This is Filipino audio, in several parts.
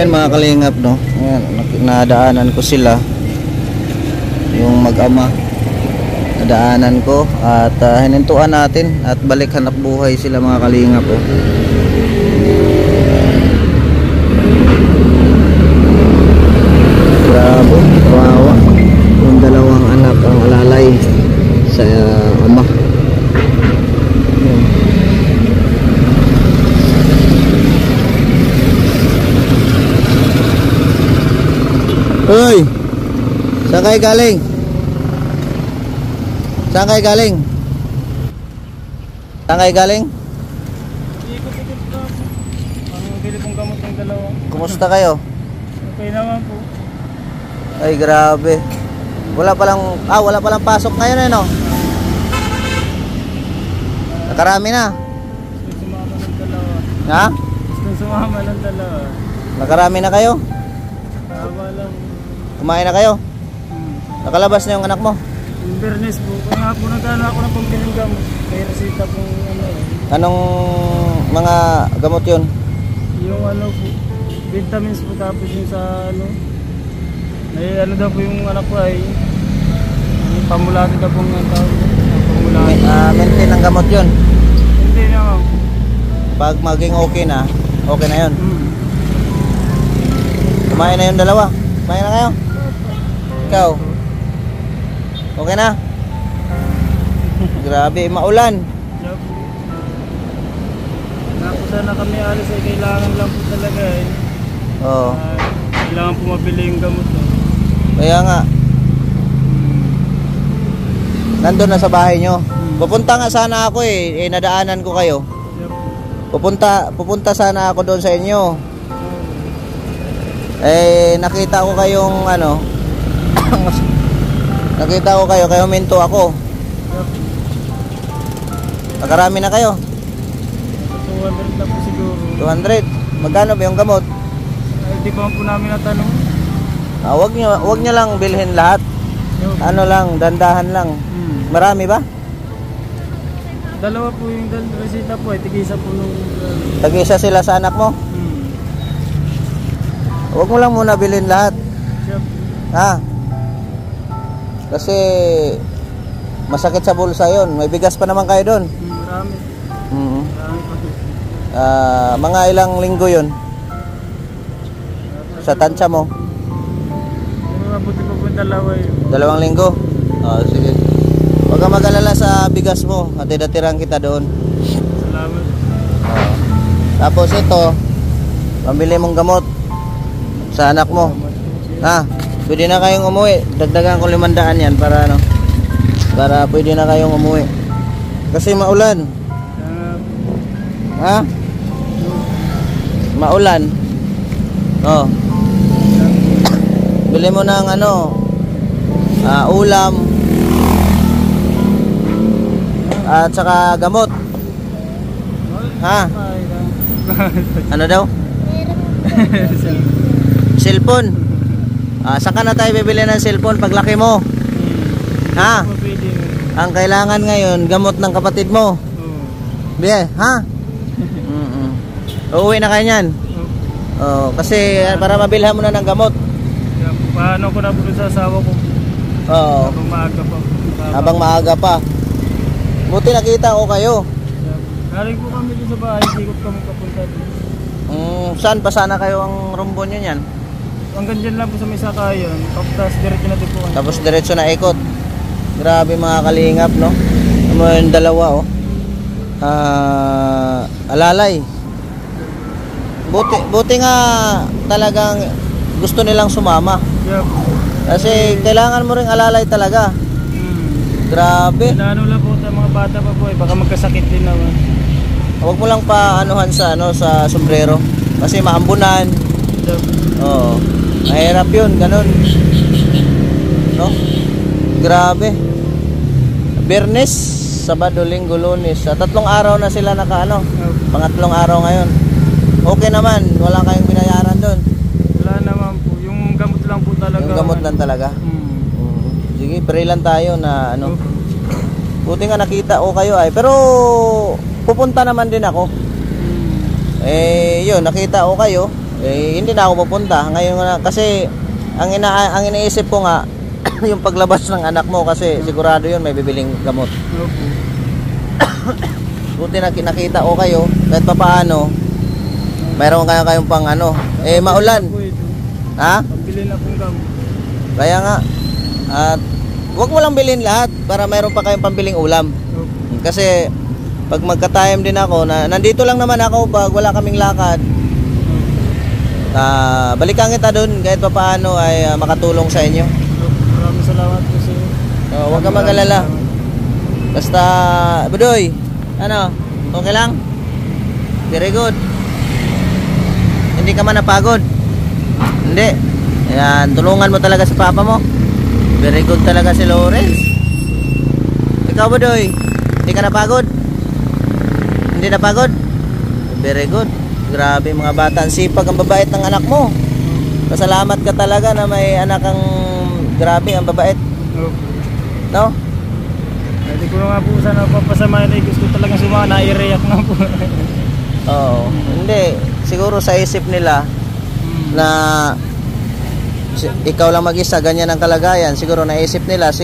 Ayan mga kalingap, no? Ayan, nadaanan ko sila. Yung mag-ama. Nadaanan ko at hinintuan natin at balik hanap buhay sila mga kalingap, oh. Grabe, kawawa. Yung dalawang anak ang alalay sa ama. Hoy! Saan kayo galing? Saan kayo galing? Saan kayo galing? Ikot-ikot na po. Ang bili pong gamot ng dalawa. Kumusta kayo? Okay naman po. Ay grabe. Wala palang pasok ngayon, no? Nakarami na. Gusto sumama ng dalawa. Ha? Gusto sumama ng dalawa. Nakarami na kayo? Tama lang. Kumain na kayo? Nakalabas na yung anak mo? Yung Bernes po. Kaya nga po nagkano ako ng pampiling gamot. May resita pong ano eh. Anong mga gamot yun? Yung ano po. Vitamins po, tapos yung sa ano. May ano daw po yung anak ko ay. Yung pamulati daw pong tawag. Pamulati. Maintain ang gamot yun? Hindi naman. Pag maging okay na yun. Kumain na yung dalawa? Kumain na kayo? Ikaw? Okay na? Grabe, maulan. Tapos sana kami alis ay kailangan lang po talaga eh. Oo. Kailangan po mabili yung gamot. Kaya nga. Nandun na sa bahay nyo. Pupunta nga sana ako eh. Nadaanan ko kayo. Pupunta sana ako doon sa inyo. Nakita ko kayong ano. Nakita ko kayo, kaya huminto ako. Nakarami na kayo? 200 na po siguro. 200? Magkano ba yung gamot? Ay, di pa po namin natanong. Wag nyo lang bilhin lahat. Ano lang, dandahan lang. Marami ba? Dalawa po yung resita po, tig-isa po nung... Tag-isa sila sa anak mo? Wag mo lang muna bilhin lahat. Ha? Kasi masakit sa bulsa yon. May bigas pa naman kayo doon. Marami. Marami pa. Mga ilang linggo yon sa tansya mo? Pero mabuti pa po yung dalawa yun. 2 linggo? Sige. Huwag kang mag-alala sa bigas mo. Hati-hatiran kita doon. Salamat. Tapos ito, pambili mong gamot sa anak mo. Ha? Pwede na kayong umuwi. Dagdagan ko 500 yan para ano. Para pwede na kayong umuwi. Kasi maulan. Ha? Maulan. Oh. Bili mo ng ano, ulam at saka gamot. Ha? Ano daw? Cellphone. Saan ka na tayo bibili ng cellphone paglaki mo? Ha? Ang kailangan ngayon, gamot ng kapatid mo. Biye, ha? Uuwi na kayo niyan? Kasi para mabilhan mo na ng gamot. Paano ko na po sa asawa ko? Habang maaga pa. Habang maaga pa. Buti nakita ko kayo. Galing po kami dito sa bahay, ikot kami papunta dito. Saan pa sana kayo ang rumbo nyo yan? Hanggang dyan lang po sa may sakayan. Tapos diretso na po. Tapos diretso na ikot. Grabe mga kalingap, no? Yung dalawa, oh. Alalay. Buti nga talagang gusto nilang sumama. Kasi kailangan mo ring alalay talaga. Grabe. Ano lang po mga bata pa po eh. Baka magkasakit din naman. Huwag mo lang pa anuhan sa sa sombrero kasi maambunan. Oo. Mahirap 'yun, ganun. No? Grabe. Biyernes, Sabado, Linggo, Lunes. 3 araw na sila pangatlong araw ngayon. Okay naman, wala kayong binayaran doon. Wala naman po, yung gamot lang po talaga. Yung gamot lang talaga. Sige, pray lang tayo na ano. Buti nga nakita ko kayo ay, pero pupunta naman din ako. Yun, nakita ko kayo. hindi na ako pupunta. Ngayon na, kasi ang iniisip ko nga, yung paglabas ng anak mo kasi sigurado yun may bibiling gamot. Opo. Buti na nakita ko kayo, kahit pa paano, mayroon kayong pang ano. Maulan. Ha? Pambili na pong gamot. Kaya nga, at huwag mo lang bilhin lahat para mayroon pa kayong pambiling ulam. Opo. Kasi pag magka-time din ako, nandito lang naman ako pag wala kaming lakad, balikan kita dun kahit pa paano ay makatulong sa inyo. Maraming salamat po sa inyo. Huwag kang mag-alala. Basta, Budoy, ano, okay lang? Very good. Hindi ka man napagod? Hindi. Ayan, tulungan mo talaga si papa mo. Very good talaga si Lawrence. Ikaw, Budoy, hindi ka napagod? Hindi napagod? Very good. Grabe mga bata, ang sipag, ang babait ng anak mo. Pasalamat ka talaga na may anak kang grabe, ang babait. No? Hindi ko nga po sana papasamahin eh. Gusto talagang sumama, nai-react na po. Oo. Hindi, siguro sa isip nila na ikaw lang mag-isa, ganyan ang kalagayan. Siguro naisip nila,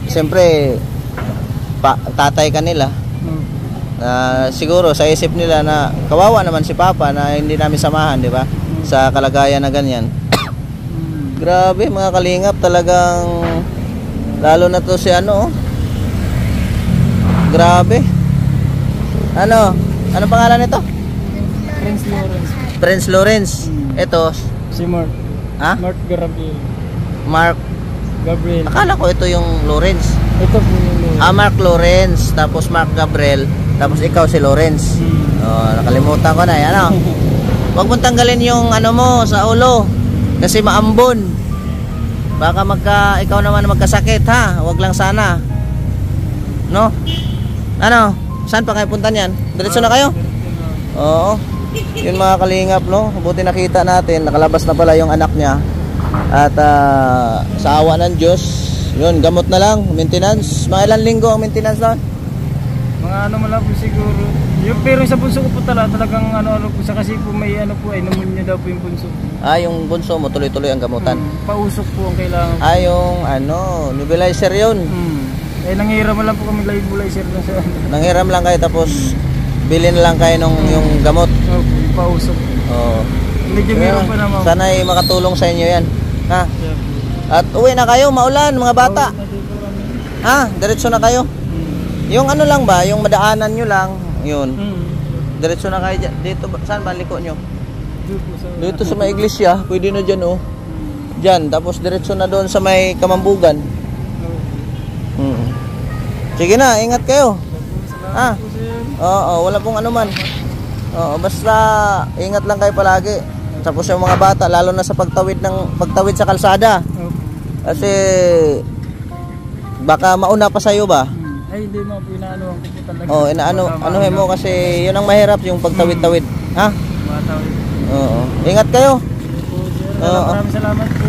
siyempre tatay ka nila. Siguro sa isip nila na kawawa naman si papa na hindi namin samahan, di ba? Sa kalagayan na ganyan. Grabe mga kalingap, talagang lalo na to si ano. Grabe. Ano pangalan nito? Prince Lawrence. Prince Lawrence. Ito Si Mark. ha? Mark Gabriel. Mark. Gabriel. Akala ko ito yung Lawrence. Ito po yung Lawrence. Mark Lawrence, tapos Mark Gabriel, tapos ikaw si Lawrence. Nakalimutan ko na yan, ano? Huwag mong tanggalin yung ano mo sa ulo kasi maambon. Baka ikaw naman magkasakit, ha? Huwag lang sana. No? Ano? Saan pa kayo punta niyan? Diretso na kayo? Oo. Yun mga kalingap, no? Buti nakita natin, nakalabas na pala yung anak niya. At sa awa ng Diyos, yun, gamot na lang, maintenance. Mga ilang linggo ang maintenance doon? Mga ano man lang po siguro. Pero sa bunso ko po talagang ano po siya kasi po may ano po ay pneumonia daw po yung bunso. Yung bunso mo tuloy-tuloy ang gamutan. Pausok po ang kailangan. Yung ano, nebulizer yun. Nanghiram lang po kami nebulizer lang sa ano. Nanghiram lang kayo tapos bilhin lang kayo yung gamot. Yung pausok. Oo. Medyo meron pa naman. Sana ay makatulong sa inyo yan. Ha? At uwi na kayo, maulan mga bata. Ha? Diretso na kayo. Yung ano lang ba, yung madaanan nyo lang, yun. Diretso na kayo dito. Saan ba liko nyo? Dito sa may iglesia, pwede na dyan, oh. Dyan, tapos diretso na doon sa may Kamambugan. Sige na, ingat kayo. Ha? Oo, wala pong ano man. Oo, basta ingat lang kayo palagi. Tapos yung mga bata, lalo na sa pagtawid sa kalsada. Kasi baka mauna pa sa'yo ba? Ay, hindi mo, inaanohan ko po talaga. Anuhin mo kasi yun ang mahirap, yung pagtawid-tawid. Ha? Matawid. Oo. Ingat kayo. Maraming salamat po.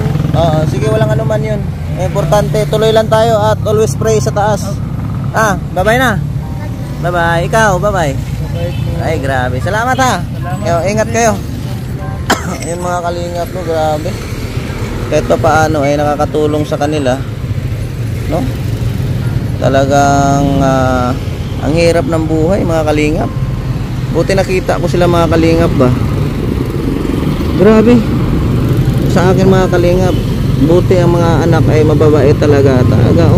Sige, walang anuman yun. Importante, tuloy lang tayo at always pray sa taas. Bye-bye na. Bye-bye. Ikaw, bye-bye. Ay, grabe. Salamat, ha. Ingat kayo. Ayun mga kalingap, no, grabe. Kahit pa paano ay nakakatulong sa kanila, no? Talagang ang hirap ng buhay mga kalingap. Buti nakita ko sila mga kalingap ba. Grabe. Sa akin mga kalingap, buti ang mga anak ay mababait talaga.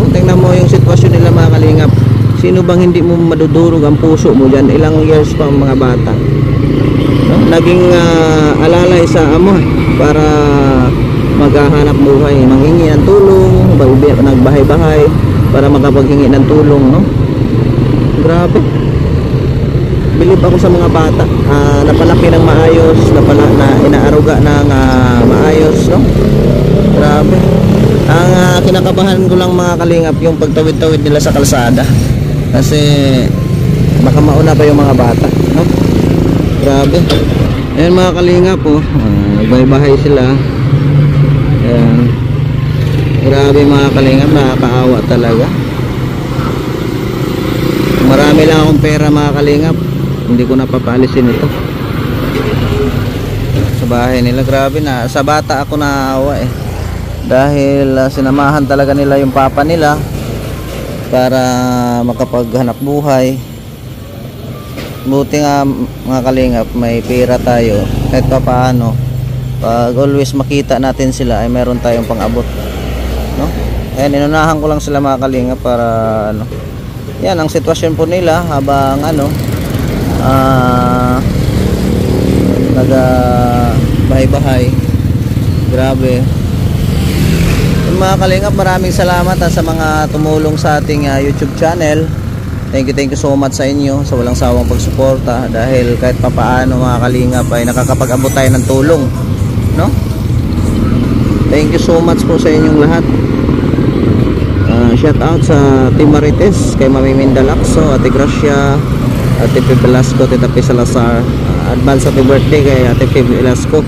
Tingnan mo yung sitwasyon nila mga kalingap. Sino bang hindi mo madudurog ang puso mo dyan? Ilang years pa ang mga bata, no? Naging alalay sa amo para maghahanap buhay, manghingi ng tulong, nagbahay-bahay para makapaghingi ng tulong, no? Grabe. Bilib ako sa mga bata, napalaki ng maayos, na inaaruga ng maayos, no? Grabe. Ang kinakabahan ko lang mga kalingap yung pagtawid-tawid nila sa kalsada. Kasi baka mauna pa yung mga bata, no? Grabe. Ayan mga kalingap, nagbahay-bahay sila. Ayan. Grabe mga kalingap, nakakaawa talaga. Marami lang akong pera mga kalingap, hindi ko napapaalisin ito. Sa bahay nila. Grabe na, sa bata ako naawa eh. Dahil sinamahan talaga nila yung papa nila para makapaghanap buhay. Buti nga mga kalingap, may pera tayo kahit pa paano. Pag always makita natin sila ay meron tayong pang-abot, no? Ayan, inunahan ko lang sila mga kalingap para ano. Yan ang sitwasyon po nila habang ano naga bahay-bahay. Grabe. Yung mga kalingap, maraming salamat sa mga tumulong sa ating YouTube channel. Thank you so much sa inyo sa walang sawang pagsuporta, dahil kahit papaano mga kalingap ay nakakapag-abot tayo ng tulong, no? Thank you so much po sa inyong lahat. Shout out sa Team Marites, kay Mami Mindalakso, Ate Gracia, Ate P. Velasco, Tita P. Salazar. Advance happy birthday kay Ate P. Velasco,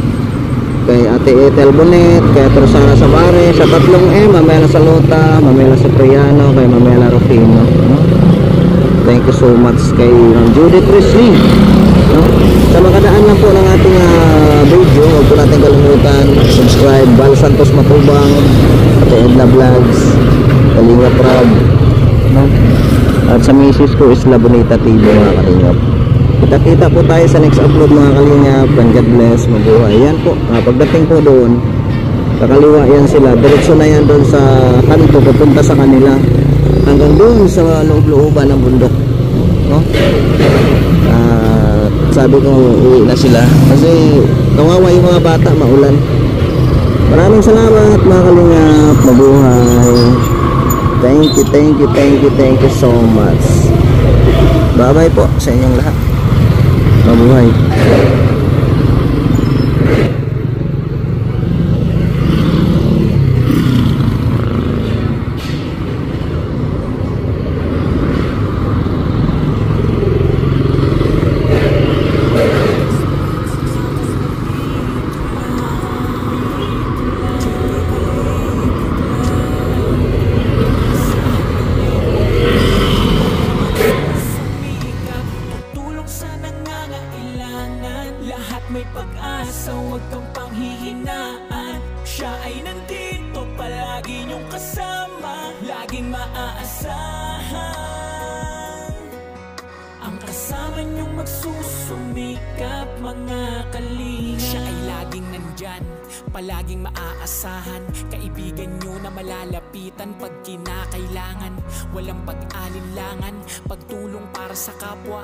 kay Ate Ethel Bonet, kay Ate Rosana Sabare, sa tatlong Mamela Salota, Mamela Cipriano, kay Mamela Rufino, no? Thank you so much kay Judith Risley, no? Sa makadaan lang po ng ating video, huwag po natin kalimutan subscribe. Val Santos Matubang, Ate Edna Vlogs, Kalinga Prab, no? At sa misis ko is La Bonita TV mga kalingap. Kita-kita po tayo sa next upload mga kalingap. And God bless, mabuhay. Yan po, pagdating po doon sa kaliwa yan sila, diretso na yan doon sa kanto papunta sa kanila hanggang doon sa loob-looban ng bundok, no? Sabi ko uwi na sila kasi kawawa yung mga bata, maulan. Maraming salamat mga kalingap, mabuhay. Thank you so much. Bye bye po sa inyong lahat. Mabuhay. May pag-asa, huwag kang panghihinaan. Siya ay nandito, palagi niyong kasama, laging maaasahan. Ang kasama niyong magsusumikap, mga kalinga. Siya ay laging nandyan, palaging maaasahan. Kaibigan niyo na malalapitan pag kinakailangan. Walang pag-alinlangan, pagtulong para sa kapwa.